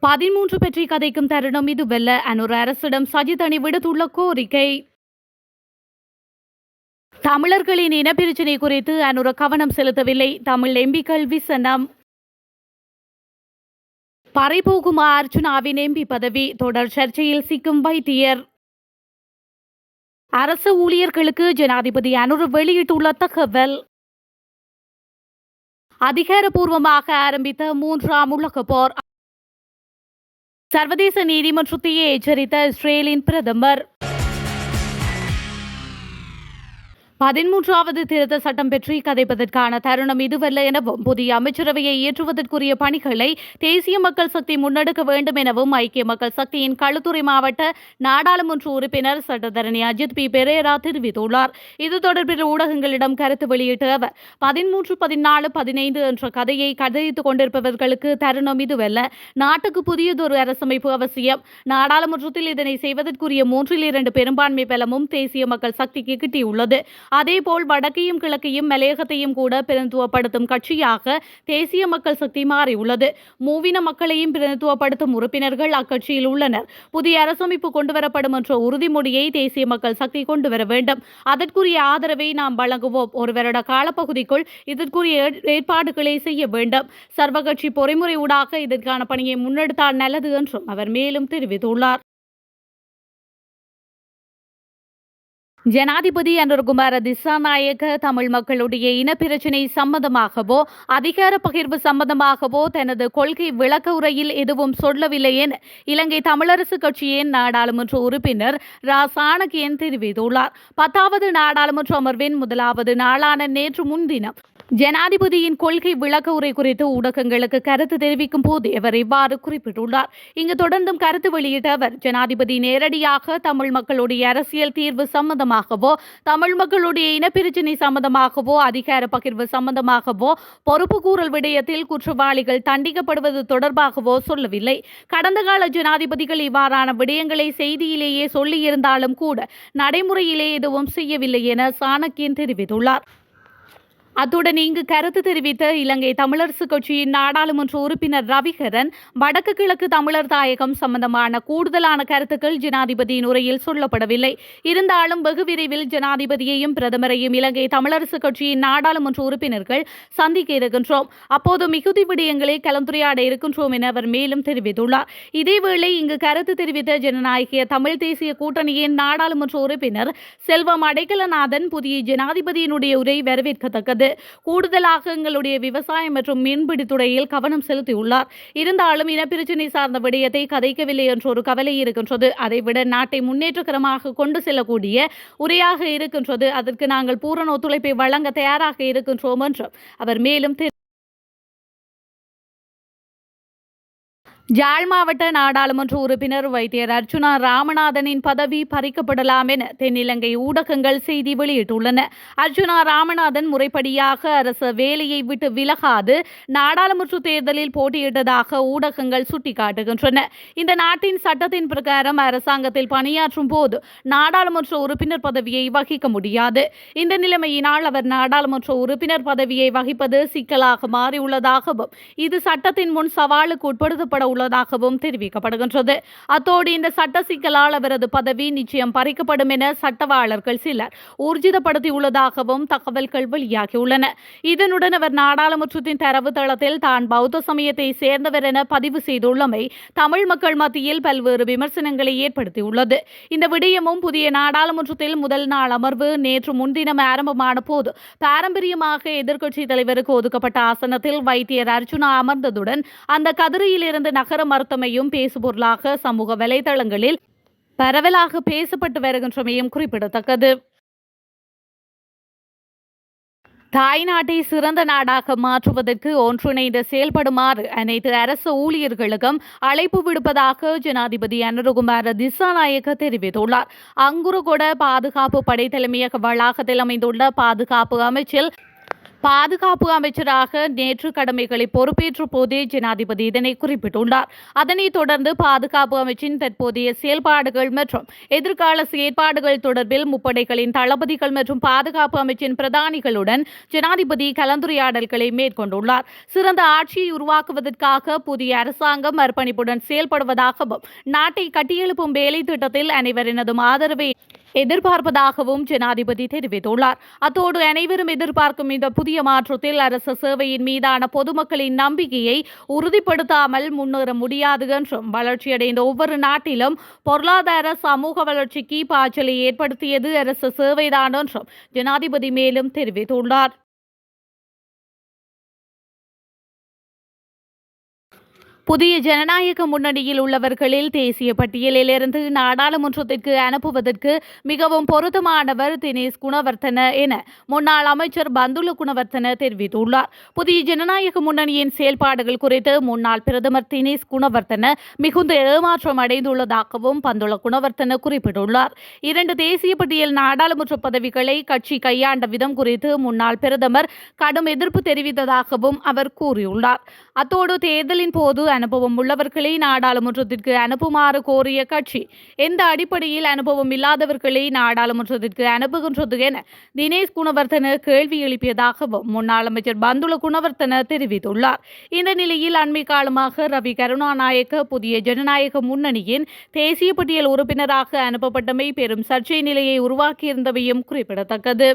13 பற்றி கதைக்கும் தருணம் இதுவல்ல. அனுர அரசிடம் சஜித் அணி விடுத்துள்ள கோரிக்கை. தமிழர்களின் இனப்பிரச்சினை குறித்து அனுர கவனம் செலுத்தவில்லை. தமிழ் எம்பிக்கள் விசனம். பறைபோகும் அர்ச்சுனாவின் எம்பி பதவி தொடர் சர்ச்சையில் சிக்கும் வைத்தியர். அரசு ஊழியர்களுக்கு ஜனாதிபதி அனுர வெளியிட்டுள்ள தகவல். அதிகாரப்பூர்வமாக ஆரம்பித்த 3ஆம் உலகப் போர். சர்வதேச நீதிமன்றத்தையே எச்சரித்த இஸ்ரேலின் பிரதமர். 13வது திருத்த சட்டம் பற்றி கதைப்பதற்கான தருணம் இதுவல்ல எனவும் புதிய அமைச்சரவையை ஏற்றுவதற்குரிய பணிகளை தேசிய மக்கள் சக்தி முன்னெடுக்க வேண்டும் எனவும் ஐக்கிய மக்கள் சக்தியின் களுத்துறை மாவட்ட நாடாளுமன்ற உறுப்பினர் சட்டத்தரணி அஜித் பி பெரேரா தெரிவித்துள்ளார். இது தொடர்பில் ஊடகங்களிடம் கருத்து வெளியிட்ட அவர் 13, 14, 15 என்ற கதையை கதைத்துக் கொண்டிருப்பவர்களுக்கு தருணம் இதுவல்ல. நாட்டுக்கு புதியதொரு அரசமைப்பு அவசியம். நாடாளுமன்றத்தில் இதனை செய்வதற்குரிய 3/2 பெரும்பான்மை பலமும் தேசிய மக்கள் சக்திக்கு கிட்டியுள்ளது. அதேபோல் வடக்கையும் கிழக்கையும் மலையகத்தையும் கூட பிரதிநிதித்துவப்படுத்தும் கட்சியாக தேசிய மக்கள் சக்தி மாறியுள்ளது. மூவின மக்களையும் பிரதிநிதித்துவப்படுத்தும் உறுப்பினர்கள் அக்கட்சியில் உள்ளனர். புதிய அரசமைப்பு கொண்டுவரப்படும் என்ற உறுதிமொழியை தேசிய மக்கள் சக்தி கொண்டுவர வேண்டும். அதற்குரிய ஆதரவை நாம் வழங்குவோம். ஒரு வருட காலப்பகுதிக்குள் இதற்குரிய ஏற்பாடுகளை செய்ய வேண்டும். சர்வகட்சி பொறிமுறை ஊடாக இதற்கான பணியை முன்னெடுத்தால் நல்லது என்றும் அவர் மேலும் தெரிவித்துள்ளார். ஜனாதிபதி அனுரகுமார திசாநாயக்க தமிழ் மக்களுடைய இனப்பிரச்சினை சம்பந்தமாகவோ அதிகார பகிர்வு சம்பந்தமாகவோ தனது கொள்கை விளக்க உரையில் எதுவும் சொல்லவில்லை என இலங்கை தமிழரசு கட்சியின் நாடாளுமன்ற உறுப்பினர் ரா சாணக்கியன் தெரிவித்துள்ளார். 10வது நாடாளுமன்ற அமர்வின் 1வது நாளான நேற்று முன்தினம் ஜனாதிபதியின் கொள்கை விளக்க உரை குறித்து ஊடகங்களுக்கு கருத்து தெரிவிக்கும் போது அவர் இவ்வாறு குறிப்பிட்டுள்ளார். இங்கு தொடர்ந்தும் கருத்து வெளியிட்ட அவர் ஜனாதிபதி நேரடியாக தமிழ் மக்களுடைய அரசியல் தீர்வு சம்பந்தமாகவோ தமிழ் மக்களுடைய இனப்பிரச்சினை சம்பந்தமாகவோ அதிகார பகிர்வு சம்பந்தமாகவோ பொறுப்புக்கூறல் விடயத்தில் குற்றவாளிகள் தண்டிக்கப்படுவது தொடர்பாகவோ சொல்லவில்லை. கடந்த கால ஜனாதிபதிகள் இவ்வாறான விடயங்களை செய்தியிலேயே சொல்லியிருந்தாலும் கூட நடைமுறையிலே எதுவும் செய்யவில்லை என சாணக்கியன் தெரிவித்துள்ளார். அத்துடன் இங்கு கருத்து தெரிவித்த இலங்கை தமிழரசு கட்சியின் நாடாளுமன்ற உறுப்பினர் ரவிகரன் வடக்கு கிழக்கு தமிழர் தாயகம் சம்பந்தமான கூடுதலான கருத்துக்கள் ஜனாதிபதியின் உரையில் சொல்லப்படவில்லை. இருந்தாலும் வெகு விரைவில் ஜனாதிபதியையும் பிரதமரையும் இலங்கை தமிழரசு கட்சியின் நாடாளுமன்ற உறுப்பினர்கள் சந்திக்க இருக்கின்றோம். அப்போது மிகுதி விடயங்களை கலந்துரையாட இருக்கின்றோம் என அவர் மேலும் தெரிவித்துள்ளார். இதேவேளை இங்கு கருத்து தெரிவித்த ஜனநாயக தமிழ் தேசிய கூட்டணியின் நாடாளுமன்ற உறுப்பினர் செல்வம் அடைக்கலநாதன் புதிய ஜனாதிபதியினுடைய உரை வரவேற்கத்தக்கது. கூடுதலாக எங்களுடைய விவசாயம் மற்றும் மீன்பிடி துறையில் கவனம் செலுத்தியுள்ளார். இருந்தாலும் இனப்பிரச்சினை சார்ந்த விடயத்தை கதைக்கவில்லை என்ற ஒரு கவலை இருக்கின்றது. அதைவிட நாட்டை முன்னேற்றகரமாக கொண்டு செல்லக்கூடிய உரையாக இருக்கின்றது. அதற்கு நாங்கள் பூரண ஒத்துழைப்பை வழங்க தயாராக இருக்கின்றோம் என்றும் அவர் மேலும் யாழ் மாவட்ட நாடாளுமன்ற உறுப்பினர் வைத்தியர் அர்ச்சுனா ராமநாதனின் பதவி பறிக்கப்படலாம் என தென்னிலங்கை ஊடகங்கள் செய்தி வெளியிட்டுள்ளன. அர்ச்சுனா ராமநாதன் முறைப்படியாக அரசு வேலையை விட்டு விலகாது நாடாளுமன்ற தேர்தலில் போட்டியிட்டதாக ஊடகங்கள் சுட்டிக்காட்டுகின்றன. இந்த நாட்டின் சட்டத்தின் பிரகாரம் அரசாங்கத்தில் பணியாற்றும் போது நாடாளுமன்ற உறுப்பினர் பதவியை வகிக்க முடியாது. இந்த நிலைமையினால் அவர் நாடாளுமன்ற உறுப்பினர் பதவியை வகிப்பது சிக்கலாக மாறியுள்ளதாகவும் இது சட்டத்தின் முன் சவாலுக்கு உட்படுத்தப்பட உள்ளதாகவும் தெரிவிக்கப்படுகின்றது. அத்தோடு இந்த சட்ட சிக்கலால் அவரது பதவி நிச்சயம் பறிக்கப்படும் என சட்டவாளர்கள் சிலர் ஊர்ஜிதப்படுத்தியுள்ளதாகவும் தகவல்கள் வெளியாகியுள்ளன. இதனுடன் அவர் நாடாளுமன்றத்தின் தரவு தளத்தில் தான் பௌத்த சமயத்தை சேர்ந்தவர் என பதிவு செய்துள்ளமை தமிழ் மக்கள் மத்தியில் பல்வேறு விமர்சனங்களை ஏற்படுத்தியுள்ளது. இந்த விடயமும் புதிய நாடாளுமன்றத்தில் முதல் நாள் அமர்வு நேற்று முன்தினம் ஆரம்பமான போது பாரம்பரியமாக எதிர்க்கட்சி தலைவருக்கு ஒதுக்கப்பட்ட ஆசனத்தில் வைத்தியர் அர்ச்சுனா அமர்ந்ததுடன் அந்த கதிரையிலிருந்து நகர மறுத்தமையும் பேசுபொருளாக சமூக வலைதளங்களில் பரவலாக பேசப்பட்டு வருகின்றமையும் குறிப்பிடத்தக்கது. தாய்நாட்டை சிறந்த நாடாக மாற்றுவதற்கு ஒன்றிணைந்து செயல்படுமாறு அனைத்து அரசு ஊழியர்களுக்கும் அழைப்பு விடுப்பதாக ஜனாதிபதி அனுரகுமார திசாநாயக்க தெரிவித்துள்ளார். அங்குருகொட பாதுகாப்பு படை தலைமையக வளாகத்தில் அமைந்துள்ள பாதுகாப்பு அமைச்சில் பாதுகாப்பு அமைச்சராக நேற்று கடமைகளை பொறுப்பேற்ற போதே ஜனாதிபதி இதனை குறிப்பிட்டுள்ளார். அதனைத் தொடர்ந்து பாதுகாப்பு அமைச்சின் தற்போதைய செயல்பாடுகள் மற்றும் எதிர்கால செயற்பாடுகள் தொடர்பில் முப்படைகளின் தளபதிகள் மற்றும் பாதுகாப்பு அமைச்சின் பிரதானிகளுடன் ஜனாதிபதி கலந்துரையாடல்களை மேற்கொண்டுள்ளார். சிறந்த ஆட்சியை உருவாக்குவதற்காக புதிய அரசாங்கம் அர்ப்பணிப்புடன் செயல்படுவதாகவும் நாட்டை கட்டியெழுப்பும் வேலை திட்டத்தில் அனைவரினதும் ஆதரவை எதிர்பார்ப்பதாகவும் ஜனாதிபதி தெரிவித்துள்ளார். அத்தோடு அனைவரும் எதிர்பார்க்கும் இந்த புதிய மாற்றத்தில் அரசு சேவையின் மீதான பொதுமக்களின் நம்பிக்கையை உறுதிப்படுத்தாமல் முன்னேற முடியாது என்றும் வளர்ச்சியடைந்த ஒவ்வொரு நாட்டிலும் பொருளாதார சமூக வளர்ச்சிக்கு பாய்ச்சலை ஏற்படுத்தியது அரசு சேவைதான் என்றும் ஜனாதிபதி மேலும் தெரிவித்துள்ளார். புதிய ஜனநாயக முன்னணியில் உள்ளவர்களில் தேசிய பட்டியலிலிருந்து நாடாளுமன்றத்திற்கு அனுப்புவதற்கு மிகவும் பொருத்தமானவர் தினேஷ் குணவர்த்தன என முன்னாள் அமைச்சர் பந்துல குணவர்த்தன தெரிவித்துள்ளார். புதிய ஜனநாயக முன்னணியின் செயல்பாடுகள் குறித்து முன்னாள் பிரதமர் தினேஷ் குணவர்த்தன மிகுந்த ஏமாற்றம் அடைந்துள்ளதாகவும் பந்துல குணவர்த்தன குறிப்பிட்டுள்ளார். 2 தேசிய பட்டியல் நாடாளுமன்ற பதவிகளை கட்சி கையாண்ட விதம் குறித்து முன்னாள் பிரதமர் கடும் எதிர்ப்பு தெரிவித்ததாகவும் அவர் கூறியுள்ளார். அத்தோடு தேர்தலின் போது அனுபவம் உள்ளவர்களை நாடாளுமன்றத்திற்கு அனுப்புமாறு கோரிய கட்சி எந்த அடிப்படையில் அனுபவம் இல்லாதவர்களை நாடாளுமன்றத்திற்கு அனுப்புகின்றது என தினேஷ் குணவர்த்தன கேள்வி எழுப்பியதாகவும் முன்னாள் அமைச்சர் பந்துல குணவர்த்தன தெரிவித்துள்ளார். இந்த நிலையில் அண்மை காலமாக ரவி கருணாநாயக்க புதிய ஜனநாயக முன்னணியின் தேசிய பட்டியல் உறுப்பினராக அனுப்பப்பட்டமை பெரும் சர்ச்சை நிலையை உருவாக்கியிருந்தவையும் குறிப்பிடத்தக்கது.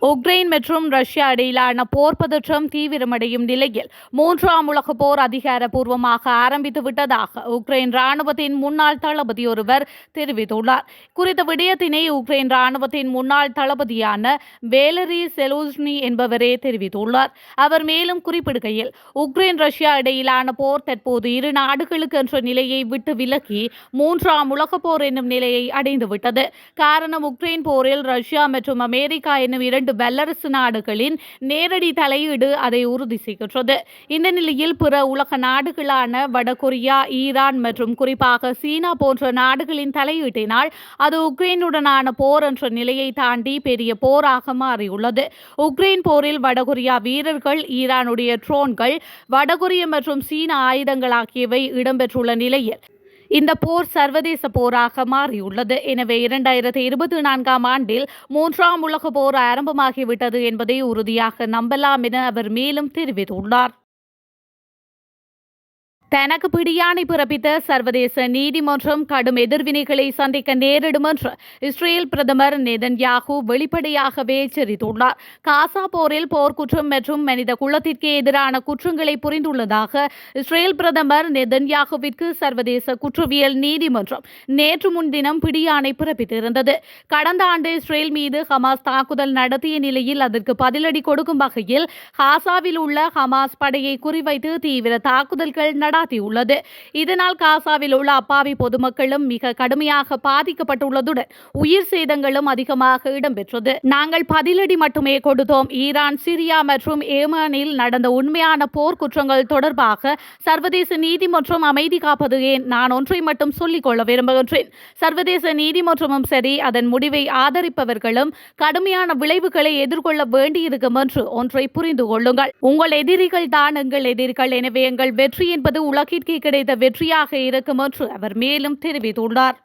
உக்ரைன் மற்றும் ரஷ்யா இடையிலான போர் பதற்றம் தீவிரமடையும் நிலையில் 3ஆம் உலகப் போர் அதிகாரப்பூர்வமாக ஆரம்பித்து விட்டதாக உக்ரைன் ராணுவத்தின் முன்னாள் தளபதி ஒருவர் தெரிவித்துள்ளார். குறித்த விடயத்தினை உக்ரைன் ராணுவத்தின் முன்னாள் தளபதியான வேலரி செலூஸ்னி என்பவரே தெரிவித்துள்ளார். அவர் மேலும் குறிப்பிடுகையில், உக்ரைன் ரஷ்யா இடையிலான போர் தற்போது இரு நாடுகளுக்கு என்ற நிலையை விட்டு விலகி 3ஆம் உலகப் போர் என்னும் நிலையை அடைந்துவிட்டது. காரணம், உக்ரைன் போரில் ரஷ்யா மற்றும் அமெரிக்கா என்னும் 2 வல்லரசு நாடுகளின் நேரடி தலையீடு அதை உறுதி செய்கின்றது. இந்த நிலையில் பிற உலக நாடுகளான வடகொரியா, ஈரான் மற்றும் குறிப்பாக சீனா போன்ற நாடுகளின் தலையீட்டினால் அது உக்ரைனுடனான போர் என்ற நிலையை தாண்டி பெரிய போராக மாறியுள்ளது. உக்ரைன் போரில் வடகொரியா வீரர்கள், ஈரானுடைய ட்ரோன்கள், வடகொரிய மற்றும் சீன ஆயுதங்கள் ஆகியவை இடம்பெற்றுள்ள நிலையில் இந்த போர் சர்வதேச போராக மாறியுள்ளது. எனவே 2024ஆம் ஆண்டில் 3ஆம் உலக போர் ஆரம்பமாகிவிட்டது என்பதை உறுதியாக நம்பலாம் என அவர் மேலும் தெரிவித்துள்ளார். தனக்கு பிடியாணை பிறப்பித்த சர்வதேச நீதிமன்றம் கடும் எதிர்வினைகளை சந்திக்க நேரிடும் என்று இஸ்ரேல் பிரதமர் நெதன்யாகு வெளிப்படையாகவே எச்சரித்துள்ளார். காசா போரில் போர்க்குற்றம் மற்றும் மனித குலத்திற்கு எதிரான குற்றங்களை புரிந்துள்ளதாக இஸ்ரேல் பிரதமர் நெதன்யாகுவிற்கு சர்வதேச குற்றவியல் நீதிமன்றம் நேற்று முன்தினம் பிடியாணை பிறப்பித்திருந்தது. கடந்த ஆண்டு இஸ்ரேல் மீது ஹமாஸ் தாக்குதல் நடத்திய நிலையில் அதற்கு பதிலடி கொடுக்கும் வகையில் காசாவில் உள்ள ஹமாஸ் படையை குறிவைத்து தீவிர தாக்குதல்கள் உள்ளது. இதனால் காசாவில் உள்ள அப்பாவி பொதுமக்களும் மிக கடுமையாக பாதிக்கப்பட்டுள்ளதுடன் உயிர் சேதங்களும் அதிகமாக இடம்பெற்றது. நாங்கள் பதிலடி மட்டுமே கொடுத்தோம். ஈரான், சிரியா மற்றும் ஏமனில் நடந்த உண்மையான போர்க்குற்றங்கள் தொடர்பாக சர்வதேச நீதிமன்றம் அமைதி காப்பது ஏன்? நான் ஒன்றை மட்டும் சொல்லிக் கொள்ள விரும்புகின்றேன். சர்வதேச நீதிமன்றமும் சரி, அதன் முடிவை ஆதரிப்பவர்களும் கடுமையான விளைவுகளை எதிர்கொள்ள வேண்டியிருக்கும் என்று ஒன்றை புரிந்து கொள்ளுங்கள். உங்கள் எதிரிகள் தான் எங்கள் எதிரிகள். எனவே எங்கள் வெற்றி என்பது உலகிற்கு கிடைத்த வெற்றியாக இருக்கும் என்று அவர் மேலும் தெரிவித்துள்ளார்.